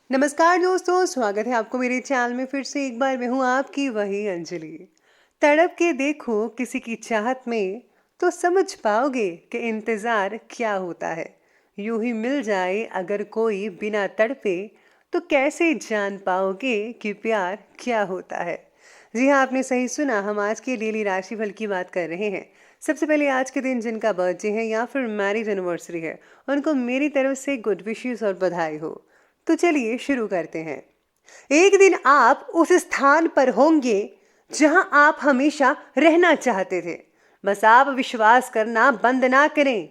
नमस्कार दोस्तों, स्वागत है आपको मेरे चैनल में। फिर से एक बार मैं हूँ आपकी वही अंजलि। तड़प के देखो किसी की चाहत में तो समझ पाओगे कि इंतज़ार क्या होता है। यूं ही मिल जाए अगर कोई बिना तड़पे तो कैसे जान पाओगे कि प्यार क्या होता है। जी हाँ, आपने सही सुना। हम आज के डेली राशिफल की बात कर रहे हैं। सबसे पहले आज के दिन जिनका बर्थडे है या फिर मैरिज एनिवर्सरी है, उनको मेरी तरफ से गुड विशेस और बधाई हो। तो चलिए शुरू करते हैं। एक दिन आप उस स्थान पर होंगे जहां आप हमेशा रहना चाहते थे। बस आप विश्वास करना बंद ना करें।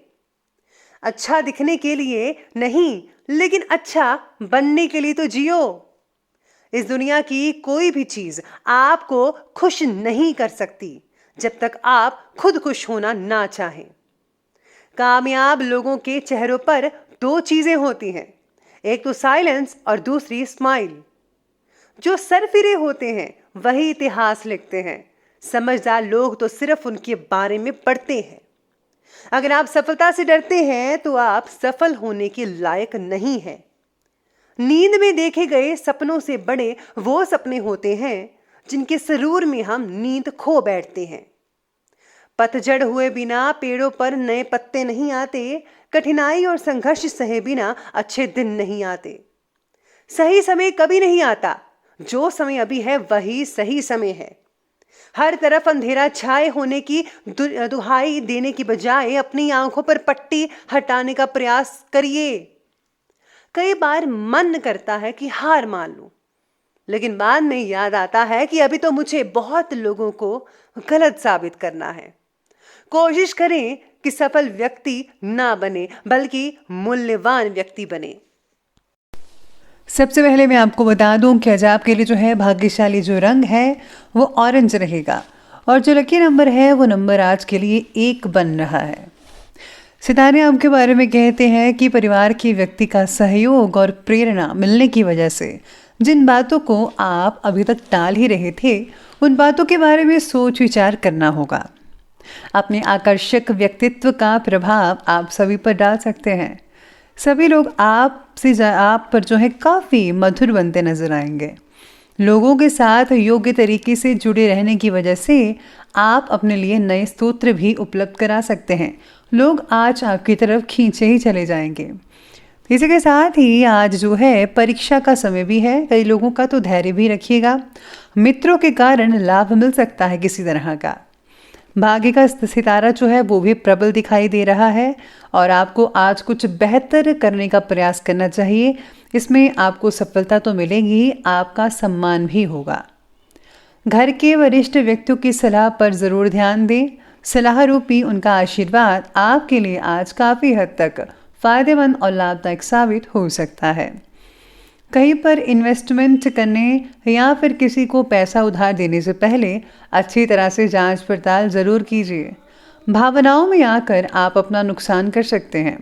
अच्छा दिखने के लिए नहीं, लेकिन अच्छा बनने के लिए तो जियो। इस दुनिया की कोई भी चीज आपको खुश नहीं कर सकती जब तक आप खुद खुश होना ना चाहें। कामयाब लोगों के चेहरों पर दो चीजें होती हैं, एक तो साइलेंस और दूसरी स्माइल। जो सरफिरे होते हैं वही इतिहास लिखते हैं। समझदार लोग तो सिर्फ उनके बारे में पढ़ते हैं। अगर आप सफलता से डरते हैं तो आप सफल होने के लायक नहीं हैं। नींद में देखे गए सपनों से बड़े वो सपने होते हैं जिनके सरूर में हम नींद खो बैठते हैं। पतझड़ हुए बिना पेड़ों पर नए पत्ते नहीं आते। कठिनाई और संघर्ष सहे बिना अच्छे दिन नहीं आते। सही समय कभी नहीं आता, जो समय अभी है वही सही समय है। हर तरफ अंधेरा छाए होने की दुहाई देने की बजाय अपनी आंखों पर पट्टी हटाने का प्रयास करिए। कई बार मन करता है कि हार मान लूं, लेकिन बाद में याद आता है कि अभी तो मुझे बहुत लोगों को गलत साबित करना है। कोशिश करें कि सफल व्यक्ति ना बने, बल्कि मूल्यवान व्यक्ति बने। सबसे पहले मैं आपको बता दूं कि आज आपके लिए जो है भाग्यशाली जो रंग है वो ऑरेंज रहेगा और जो लकी नंबर है वो नंबर आज के लिए 1 बन रहा है। सितारे आपके बारे में कहते हैं कि परिवार के व्यक्ति का सहयोग और प्रेरणा मिलने की वजह से जिन बातों को आप अभी तक टाल ही रहे थे उन बातों के बारे में सोच विचार करना होगा। अपने आकर्षक व्यक्तित्व का प्रभाव आप सभी पर डाल सकते हैं। सभी लोग आप पर जो है काफ़ी मधुर बनते नजर आएंगे। लोगों के साथ योग्य तरीके से जुड़े रहने की वजह से आप अपने लिए नए स्तोत्र भी उपलब्ध करा सकते हैं। लोग आज आपकी तरफ खींचे ही चले जाएंगे। इसी के साथ ही आज जो है परीक्षा का समय भी है। कई लोगों का तो धैर्य भी रखिएगा। मित्रों के कारण लाभ मिल सकता है किसी तरह का। भाग्य का सितारा जो है वो भी प्रबल दिखाई दे रहा है और आपको आज कुछ बेहतर करने का प्रयास करना चाहिए। इसमें आपको सफलता तो मिलेगी, आपका सम्मान भी होगा। घर के वरिष्ठ व्यक्तियों की सलाह पर ज़रूर ध्यान दें। सलाह रूपी उनका आशीर्वाद आपके लिए आज काफ़ी हद तक फायदेमंद और लाभदायक साबित हो सकता है। कहीं पर इन्वेस्टमेंट करने या फिर किसी को पैसा उधार देने से पहले अच्छी तरह से जांच पड़ताल ज़रूर कीजिए। भावनाओं में आकर आप अपना नुकसान कर सकते हैं।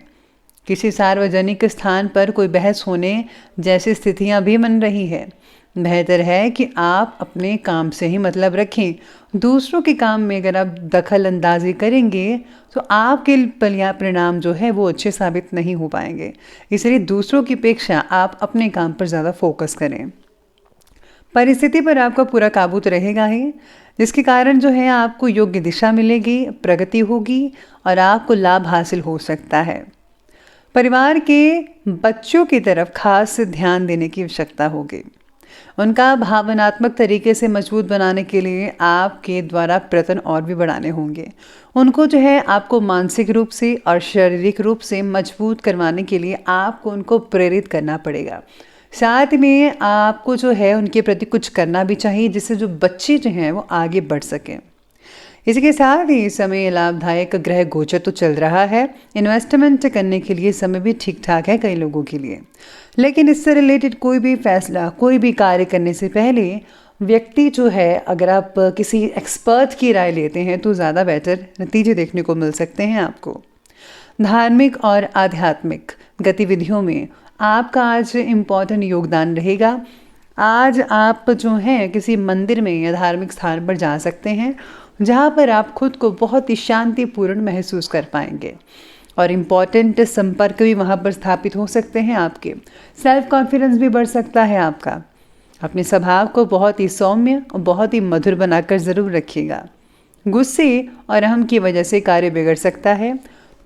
किसी सार्वजनिक स्थान पर कोई बहस होने जैसी स्थितियां भी बन रही है। बेहतर है कि आप अपने काम से ही मतलब रखें। दूसरों के काम में अगर आप दखल अंदाजी करेंगे तो आपके परिणाम जो है वो अच्छे साबित नहीं हो पाएंगे। इसलिए दूसरों की अपेक्षा आप अपने काम पर ज़्यादा फोकस करें। परिस्थिति पर आपका पूरा काबू तो रहेगा ही, जिसके कारण जो है आपको योग्य दिशा मिलेगी, प्रगति होगी और आपको लाभ हासिल हो सकता है। परिवार के बच्चों की तरफ खास ध्यान देने की आवश्यकता होगी। उनका भावनात्मक तरीके से मजबूत बनाने के लिए आपके द्वारा प्रयत्न और भी बढ़ाने होंगे। उनको जो है आपको मानसिक रूप से और शारीरिक रूप से मजबूत करवाने के लिए आपको उनको प्रेरित करना पड़ेगा। साथ में आपको जो है उनके प्रति कुछ करना भी चाहिए जिससे जो बच्चे जो हैं वो आगे बढ़ सकें। इसके साथ ही समय लाभदायक ग्रह गोचर तो चल रहा है। इन्वेस्टमेंट करने के लिए समय भी ठीक ठाक है कई लोगों के लिए, लेकिन इससे रिलेटेड कोई भी फैसला, कोई भी कार्य करने से पहले व्यक्ति जो है अगर आप किसी एक्सपर्ट की राय लेते हैं तो ज़्यादा बेटर नतीजे देखने को मिल सकते हैं आपको। धार्मिक और आध्यात्मिक गतिविधियों में आपका आज इम्पॉर्टेंट योगदान रहेगा। आज आप जो हैं किसी मंदिर में या धार्मिक स्थान पर जा सकते हैं जहाँ पर आप खुद को बहुत ही शांतिपूर्ण महसूस कर पाएंगे। और इम्पॉर्टेंट संपर्क भी वहाँ पर स्थापित हो सकते हैं आपके। सेल्फ कॉन्फिडेंस भी बढ़ सकता है आपका। अपने स्वभाव को बहुत ही सौम्य और बहुत ही मधुर बनाकर ज़रूर रखिएगा। गुस्से और अहम की वजह से कार्य बिगड़ सकता है।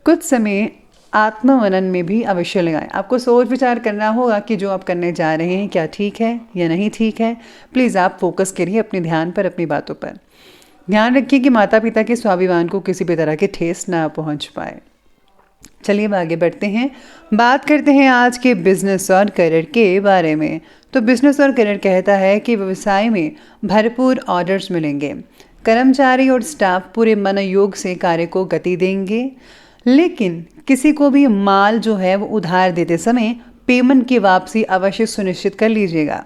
कुछ समय आत्ममनन में भी अवश्य लगाएं। आपको सोच विचार करना होगा कि जो आप करने जा रहे हैं क्या ठीक है या नहीं ठीक है। प्लीज़ आप फोकस करिए अपने ध्यान पर, अपनी बातों पर। ध्यान रखिए कि माता पिता के स्वाभिमान को किसी भी तरह की ठेस ना पहुंच पाए। चलिए अब आगे बढ़ते हैं, बात करते हैं आज के बिजनेस और करियर के बारे में। तो बिजनेस और करियर कहता है कि व्यवसाय में भरपूर ऑर्डर्स मिलेंगे। कर्मचारी और स्टाफ पूरे मनोयोग से कार्य को गति देंगे, लेकिन किसी को भी माल जो है वो उधार देते समय पेमेंट की वापसी अवश्य सुनिश्चित कर लीजिएगा।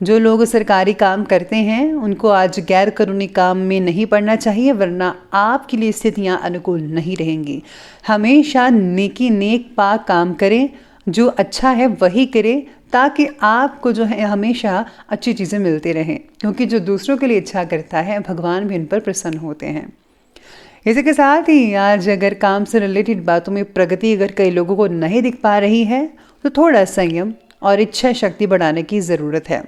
जो लोग सरकारी काम करते हैं उनको आज गैर कानूनी काम में नहीं पड़ना चाहिए, वरना आपके लिए स्थितियां अनुकूल नहीं रहेंगी। हमेशा नेक पाक काम करें, जो अच्छा है वही करें, ताकि आपको जो है हमेशा अच्छी चीज़ें मिलती रहें, क्योंकि जो दूसरों के लिए अच्छा करता है भगवान भी उन पर प्रसन्न होते हैं। इसी के साथ ही आज अगर काम से रिलेटेड बातों में प्रगति अगर कई लोगों को नहीं दिख पा रही है तो थोड़ा संयम और इच्छा शक्ति बढ़ाने की ज़रूरत है।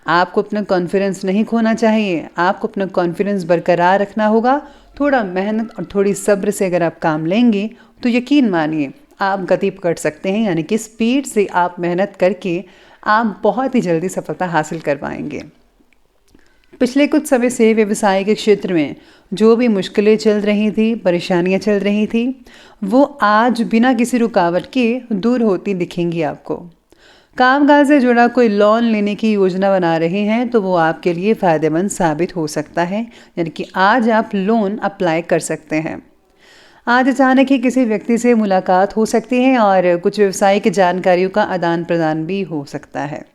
आपको अपना कॉन्फिडेंस नहीं खोना चाहिए, आपको अपना कॉन्फिडेंस बरकरार रखना होगा। थोड़ा मेहनत और थोड़ी सब्र से अगर आप काम लेंगे तो यकीन मानिए आप गति पकड़ सकते हैं, यानी कि स्पीड से आप मेहनत करके आप बहुत ही जल्दी सफलता हासिल कर पाएंगे। पिछले कुछ समय से व्यवसाय के क्षेत्र में जो भी मुश्किलें चल रही थी, परेशानियां चल रही थी, वो आज बिना किसी रुकावट के दूर होती दिखेंगी आपको। कामकाज से जुड़ा कोई लोन लेने की योजना बना रहे हैं तो वो आपके लिए फ़ायदेमंद साबित हो सकता है, यानी कि आज आप लोन अप्लाई कर सकते हैं। आज अचानक ही किसी व्यक्ति से मुलाकात हो सकती है और कुछ व्यवसायिक जानकारियों का आदान प्रदान भी हो सकता है।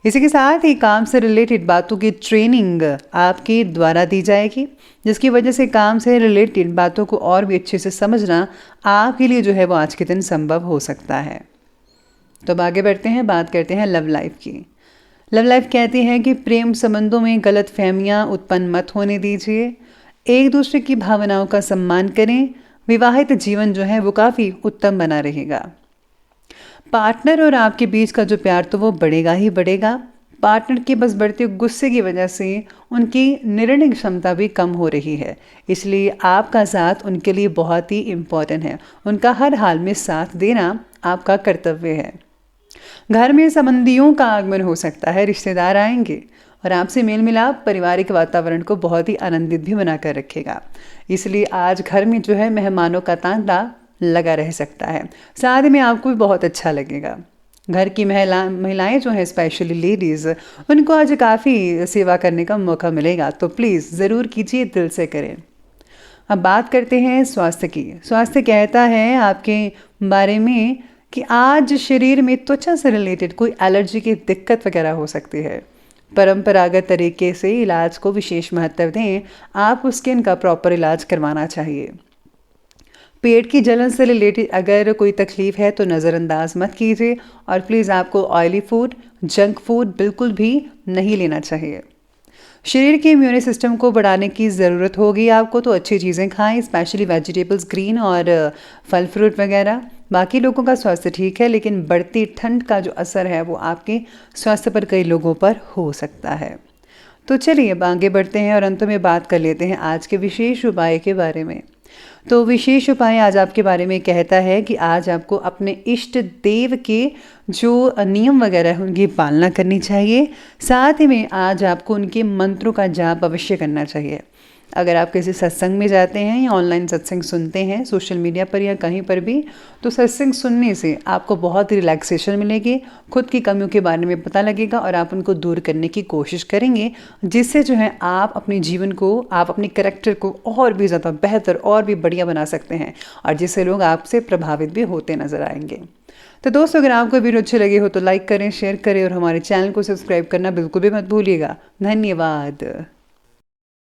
इसी के साथ ही काम से रिलेटेड बातों की ट्रेनिंग आपके द्वारा दी जाएगी, जिसकी वजह से काम से रिलेटेड बातों को और भी अच्छे से समझना आपके लिए जो है वो आज के दिन संभव हो सकता है। तो अब आगे बढ़ते हैं, बात करते हैं लव लाइफ की। लव लाइफ कहती है कि प्रेम संबंधों में गलत फहमियाँ उत्पन्न मत होने दीजिए, एक दूसरे की भावनाओं का सम्मान करें। विवाहित जीवन जो है वो काफ़ी उत्तम बना रहेगा। पार्टनर और आपके बीच का जो प्यार तो वो बढ़ेगा ही बढ़ेगा। पार्टनर के बस बढ़ते गुस्से की वजह से उनकी निर्णय क्षमता भी कम हो रही है, इसलिए आपका साथ उनके लिए बहुत ही इम्पोर्टेंट है। उनका हर हाल में साथ देना आपका कर्तव्य है। घर में संबंधियों का आगमन हो सकता है, रिश्तेदार आएंगे और आपसे मेल मिलाप पारिवारिक वातावरण को बहुत ही आनंदित भी बनाकर रखेगा। इसलिए आज घर में जो है मेहमानों का तांता लगा रह सकता है। साथ में आपको भी बहुत अच्छा लगेगा। घर की महिलाएं जो हैं, स्पेशली लेडीज़, उनको आज काफ़ी सेवा करने का मौका मिलेगा, तो प्लीज़ ज़रूर कीजिए, दिल से करें। अब बात करते हैं स्वास्थ्य की। स्वास्थ्य कहता है आपके बारे में कि आज शरीर में त्वचा से रिलेटेड कोई एलर्जी की दिक्कत वगैरह हो सकती है। परंपरागत तरीके से इलाज को विशेष महत्व दें, आपको स्किन का प्रॉपर इलाज करवाना चाहिए। पेट की जलन से रिलेटेड अगर कोई तकलीफ़ है तो नज़रअंदाज मत कीजिए, और प्लीज़ आपको ऑयली फूड, जंक फूड बिल्कुल भी नहीं लेना चाहिए। शरीर के इम्यून सिस्टम को बढ़ाने की ज़रूरत होगी आपको, तो अच्छी चीज़ें खाएं, स्पेशली वेजिटेबल्स, ग्रीन और फल फ्रूट वगैरह। बाकी लोगों का स्वास्थ्य ठीक है, लेकिन बढ़ती ठंड का जो असर है वो आपके स्वास्थ्य पर कई लोगों पर हो सकता है। तो चलिए अब आगे बढ़ते हैं और अंत में बात कर लेते हैं आज के विशेष उपाय के बारे में। तो विशेष उपाय आज आपके बारे में कहता है कि आज आपको अपने इष्ट देव के जो नियम वगैरह हैं उनकी पालना करनी चाहिए। साथ ही में आज आपको उनके मंत्रों का जाप अवश्य करना चाहिए। अगर आप किसी सत्संग में जाते हैं या ऑनलाइन सत्संग सुनते हैं सोशल मीडिया पर या कहीं पर भी, तो सत्संग सुनने से आपको बहुत रिलैक्सेशन मिलेगी, खुद की कमियों के बारे में पता लगेगा और आप उनको दूर करने की कोशिश करेंगे, जिससे जो है आप अपने जीवन को, आप अपने कैरेक्टर को और भी ज़्यादा बेहतर और भी बढ़िया बना सकते हैं, और जिससे लोग आपसे प्रभावित भी होते नज़र आएंगे। तो दोस्तों, अगर आपको वीडियो अच्छे लगे हो तो लाइक करें, शेयर करें और हमारे चैनल को सब्सक्राइब करना बिल्कुल भी मत भूलिएगा। धन्यवाद।